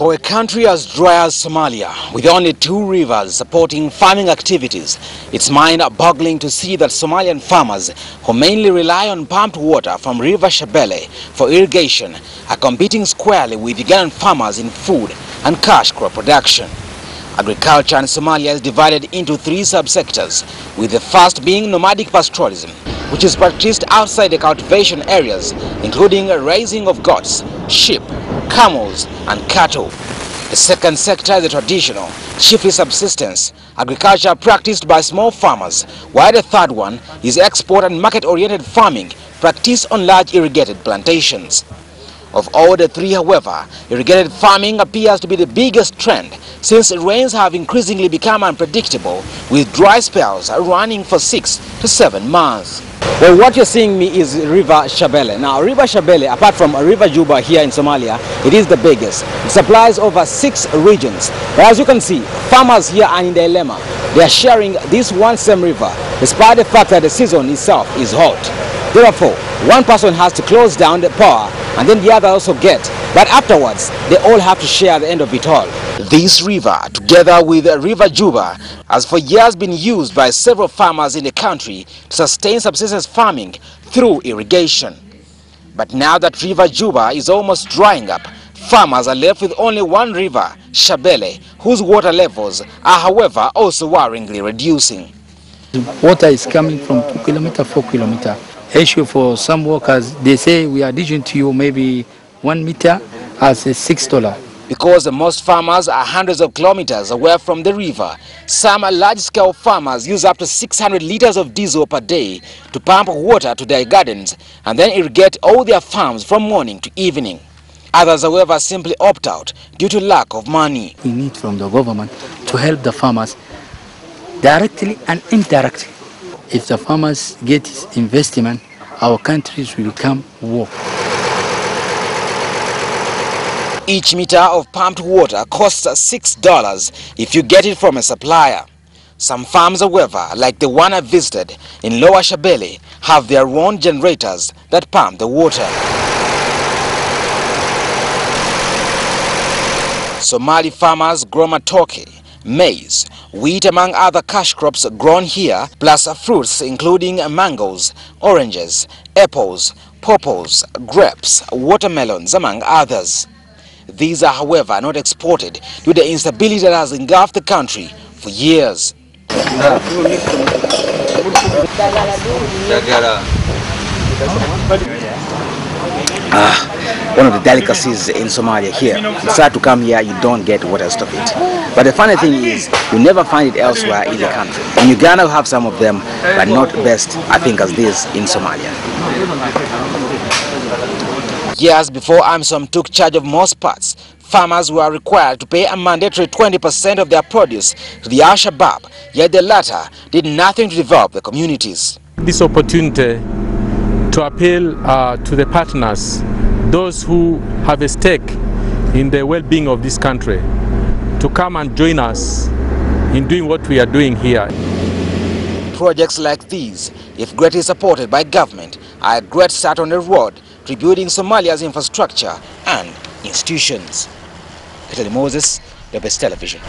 For a country as dry as Somalia, with only 2 rivers supporting farming activities, it's mind-boggling to see that Somalian farmers, who mainly rely on pumped water from River Shabelle for irrigation, are competing squarely with Ugandan farmers in food and cash crop production. Agriculture in Somalia is divided into 3 subsectors, with the first being nomadic pastoralism, which is practiced outside the cultivation areas, including raising of goats, sheep, camels and cattle. The second sector is the traditional, chiefly subsistence agriculture practiced by small farmers, while the third one is export and market-oriented farming practiced on large irrigated plantations. Of all the 3, however, irrigated farming appears to be the biggest trend, since rains have increasingly become unpredictable, with dry spells running for 6 to 7 months. Well, what you're seeing me is River Shabelle. Now, River Shabelle, apart from River Juba here in Somalia, it is the biggest. It supplies over 6 regions. But as you can see, farmers here are in a dilemma. They are sharing this one same river, despite the fact that the season itself is hot. Therefore, one person has to close down the power, and then the other also get. But afterwards, they all have to share the end of it all. This river, together with River Juba, has for years been used by several farmers in the country to sustain subsistence farming through irrigation. But now that River Juba is almost drying up, farmers are left with only one river, Shabelle, whose water levels are, however, also worryingly reducing. Water is coming from 2 kilometers, 4 kilometers. Issue for some workers, they say we are dishing to you maybe 1 meter as $6. Because most farmers are hundreds of kilometers away from the river, some large-scale farmers use up to 600 liters of diesel per day to pump water to their gardens and then irrigate all their farms from morning to evening. Others, however, simply opt out due to lack of money. We need from the government to help the farmers directly and indirectly. If the farmers get investment, our countries will become poor. Each meter of pumped water costs $6 if you get it from a supplier. Some farms, however, like the one I visited in Lower Shabelle, have their own generators that pump the water. Somali farmers grow matoke, maize, wheat among other cash crops grown here, plus fruits including mangoes, oranges, apples, pawpaws, grapes, watermelons, among others. These are, however, not exported due to the instability that has engulfed the country for years. One of the delicacies in Somalia here. You start to come here, you don't get water of it. But the funny thing is, you never find it elsewhere in the country. In Uganda, we have some of them, but not best, I think, as this in Somalia. Years before AMISOM took charge of most parts, farmers were required to pay a mandatory 20% of their produce to the Al-Shabaab, yet the latter did nothing to develop the communities. This opportunity to appeal to the partners, those who have a stake in the well-being of this country, to come and join us in doing what we are doing here. Projects like these, if greatly supported by government, are a great start on the road to rebuilding Somalia's infrastructure and institutions. Moses, the Best Television.